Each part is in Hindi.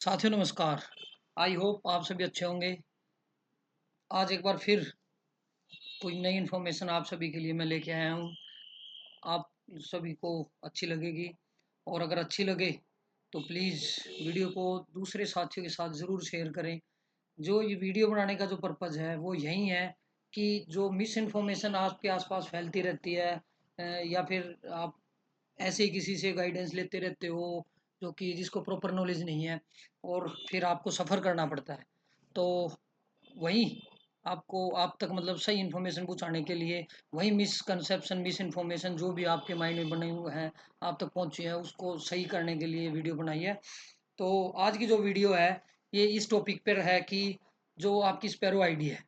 साथियों नमस्कार। आई होप आप सभी अच्छे होंगे। आज एक बार फिर कोई नई इन्फॉर्मेशन आप सभी के लिए मैं लेके आया हूँ। आप सभी को अच्छी लगेगी और अगर अच्छी लगे तो प्लीज़ वीडियो को दूसरे साथियों के साथ ज़रूर शेयर करें। जो ये वीडियो बनाने का जो पर्पज़ है वो यही है कि जो मिस इन्फॉर्मेशन आपके आसपास फैलती रहती है या फिर आप ऐसे ही किसी से गाइडेंस लेते रहते हो जो कि जिसको प्रॉपर नॉलेज नहीं है और फिर आपको सफ़र करना पड़ता है। तो वही आपको आप तक मतलब सही इन्फॉर्मेशन पहुँचाने के लिए वही मिसकंसेप्शन मिस इन्फॉर्मेशन जो भी आपके माइंड में बने हुए हैं आप तक पहुँची है उसको सही करने के लिए वीडियो बनाई है। तो आज की जो वीडियो है ये इस टॉपिक पर है कि जो आपकी स्पैरो आईडी है,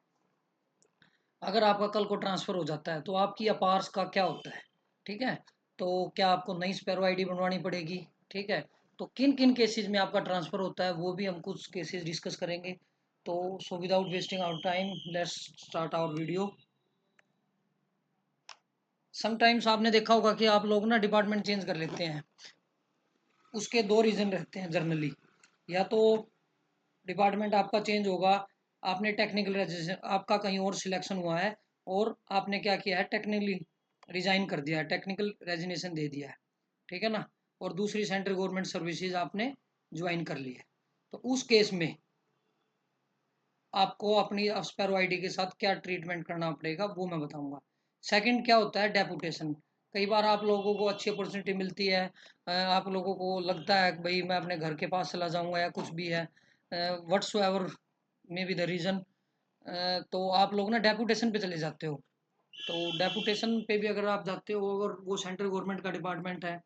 अगर आपका कल को ट्रांसफ़र हो जाता है तो आपकी अपार्स का क्या होता है। ठीक है, तो क्या आपको नई स्पैरो आईडी बनवानी पड़ेगी। ठीक है, तो किन किन केसेस में आपका ट्रांसफ़र होता है वो भी हम कुछ केसेस डिस्कस करेंगे। तो so without wasting our time let's start our video. Sometimes आपने देखा होगा कि आप लोग ना डिपार्टमेंट चेंज कर लेते हैं। उसके दो रीज़न रहते हैं जनरली। या तो डिपार्टमेंट आपका चेंज होगा, आपने टेक्निकल रजिस्ट्रेशन आपका कहीं और सिलेक्शन हुआ है और आपने क्या किया है, टेक्निकली रिजाइन कर दिया है, टेक्निकल रेजिग्नेशन दे दिया है। ठीक है ना, और दूसरी सेंट्रल गवर्नमेंट सर्विसेज आपने ज्वाइन कर ली है। तो उस केस में आपको अपनी स्पैरो आईडी के साथ क्या ट्रीटमेंट करना पड़ेगा वो मैं बताऊंगा। सेकंड क्या होता है, डेपुटेशन। कई बार आप लोगों को अच्छी अपॉर्चुनिटी मिलती है, आप लोगों को लगता है कि भाई मैं अपने घर के पास चला जाऊंगा या कुछ भी है, whatsoever may be the reason, तो आप लोग ना डेपुटेशन पे चले जाते हो। तो डेपुटेशन पे भी अगर आप जाते हो, अगर वो सेंट्रल गवर्नमेंट का डिपार्टमेंट है,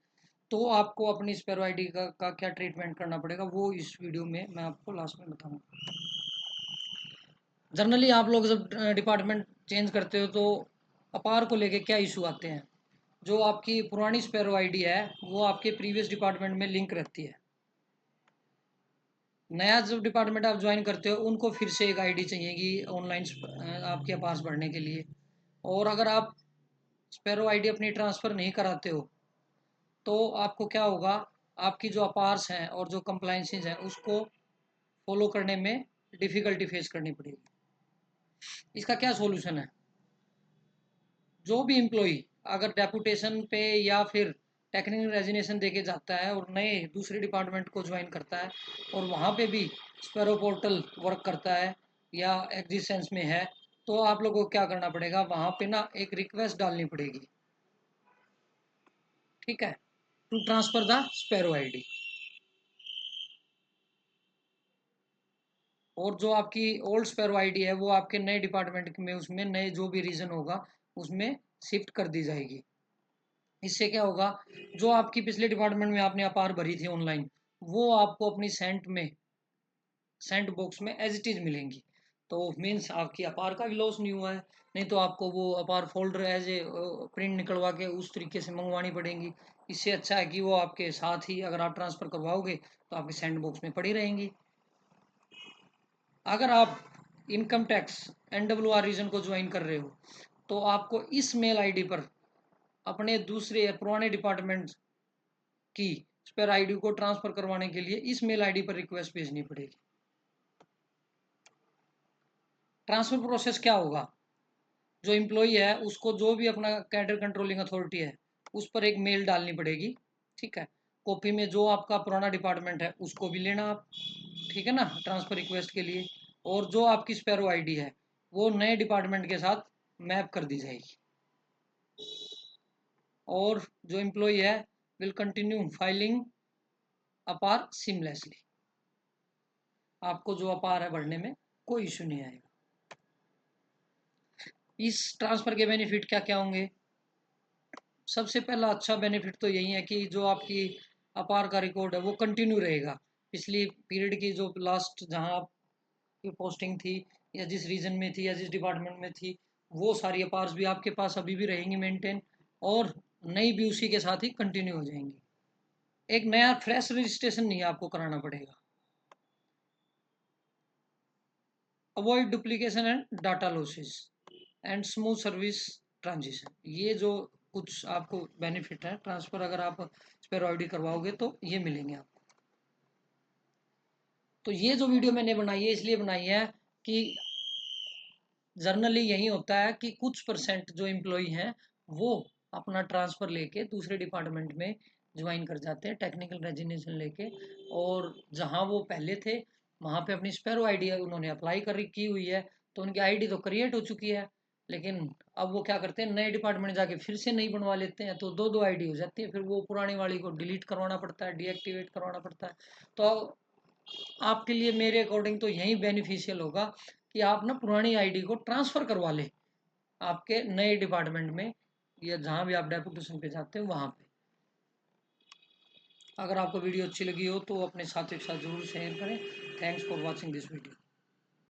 तो आपको अपनी स्पैरो आईडी का क्या ट्रीटमेंट करना पड़ेगा वो इस वीडियो में मैं आपको लास्ट में बताऊंगा। जनरली आप लोग जब डिपार्टमेंट चेंज करते हो तो अपार को लेके क्या इशू आते हैं। जो आपकी पुरानी स्पैरो आईडी है वो आपके प्रीवियस डिपार्टमेंट में लिंक रहती है। नया जब डिपार्टमेंट आप ज्वाइन करते हो उनको फिर से एक आईडी चाहिएगी ऑनलाइन आपके पास बढ़ने के लिए। और अगर आप स्पैरो आईडी अपनी ट्रांसफ़र नहीं कराते हो तो आपको क्या होगा, आपकी जो अपार्स हैं और जो कंप्लाइंसेज हैं उसको फॉलो करने में डिफ़िकल्टी फेस करनी पड़ेगी। इसका क्या सॉल्यूशन है, जो भी एम्प्लॉई अगर डेपुटेशन पे या फिर टेक्निकल रेजिग्नेशन देके जाता है और नए दूसरे डिपार्टमेंट को ज्वाइन करता है और वहाँ पे भी स्पैरो पोर्टल वर्क करता है या एग्जिस्टेंस में है, तो आप लोगों को क्या करना पड़ेगा, वहाँ पे ना एक रिक्वेस्ट डालनी पड़ेगी। ठीक है, to transfer the sparrow ID. और जो आपकी ओल्ड स्पैरो आईडी है वो आपके नए डिपार्टमेंट में उसमें नए जो भी रीजन होगा उसमें शिफ्ट कर दी जाएगी। इससे क्या होगा, जो आपकी पिछले डिपार्टमेंट में आपने अपार भरी थी ऑनलाइन, वो आपको अपनी सेंट बॉक्स में एज इट इज़ मिलेंगी। तो मीन्स आपकी अपार का भी लॉस नहीं हुआ है। नहीं तो आपको वो अपार फोल्डर एज ए प्रिंट निकलवा के उस तरीके से मंगवानी पड़ेंगी। इससे अच्छा है कि वो आपके साथ ही अगर आप ट्रांसफ़र करवाओगे तो आपके सेंट बॉक्स में पड़ी रहेंगी। अगर आप इनकम टैक्स NWR रीजन को ज्वाइन कर रहे हो तो आपको इस मेल आईडी पर अपने दूसरे पुराने डिपार्टमेंट की स्पेयर आईडी को ट्रांसफ़र करवाने के लिए इस मेल आईडी पर रिक्वेस्ट भेजनी पड़ेगी। ट्रांसफ़र प्रोसेस क्या होगा, जो एम्प्लॉई है उसको जो भी अपना कैडर कंट्रोलिंग अथॉरिटी है उस पर एक मेल डालनी पड़ेगी। ठीक है, कॉपी में जो आपका पुराना डिपार्टमेंट है उसको भी लेना आप। ठीक है ना, ट्रांसफ़र रिक्वेस्ट के लिए। और जो आपकी स्पैरो आईडी है वो नए डिपार्टमेंट के साथ मैप कर दी जाएगी। और जो एम्प्लॉई है विल कंटिन्यू फाइलिंग अपार सिमलेसली। आपको जो अपार है बढ़ने में कोई इशू नहीं आएगा। इस ट्रांसफ़र के बेनिफिट क्या क्या होंगे। सबसे पहला अच्छा बेनिफिट तो यही है कि जो आपकी अपार का रिकॉर्ड है वो कंटिन्यू रहेगा। पिछली पीरियड की जो लास्ट जहाँ आपकी पोस्टिंग थी या जिस रीजन में थी या जिस डिपार्टमेंट में थी वो सारी अपार्स भी आपके पास अभी भी रहेंगी मेंटेन, और नई भी उसी के साथ ही कंटिन्यू हो जाएंगी। एक नया फ्रेश रजिस्ट्रेशन नहीं आपको कराना पड़ेगा। Avoid duplication and data losses and smooth service transition. ये जो कुछ आपको बेनिफिट है ट्रांसफ़र अगर आप स्पेयर आईडी करवाओगे तो ये मिलेंगे आपको। तो ये जो वीडियो मैंने बनाई है इसलिए बनाई है कि जर्नली यही होता है कि कुछ परसेंट जो एम्प्लॉय हैं वो अपना ट्रांसफ़र लेके दूसरे डिपार्टमेंट में ज्वाइन कर जाते हैं टेक्निकल रेजिग्नेशन लेके, और जहाँ वो पहले थे वहाँ पे अपनी स्पैरो आईडी उन्होंने अप्लाई कर की हुई है, तो उनकी आईडी तो क्रिएट हो चुकी है, लेकिन अब वो क्या करते हैं नए डिपार्टमेंट जाके फिर से नई बनवा लेते हैं, तो दो दो आईडी हो जाती है, फिर वो पुरानी वाली को डिलीट करवाना पड़ता है, डीएक्टिवेट करवाना पड़ता है। तो आपके लिए मेरे अकॉर्डिंग तो यही बेनिफिशियल होगा कि आप ना पुरानी आईडी को ट्रांसफ़र करवा लें आपके नए डिपार्टमेंट में, या जहाँ भी आप डेपुटेशन पे जाते हो वहाँ पे। अगर आपको वीडियो अच्छी लगी हो तो अपने साथियों के साथ ज़रूर शेयर करें। Thanks for watching this video.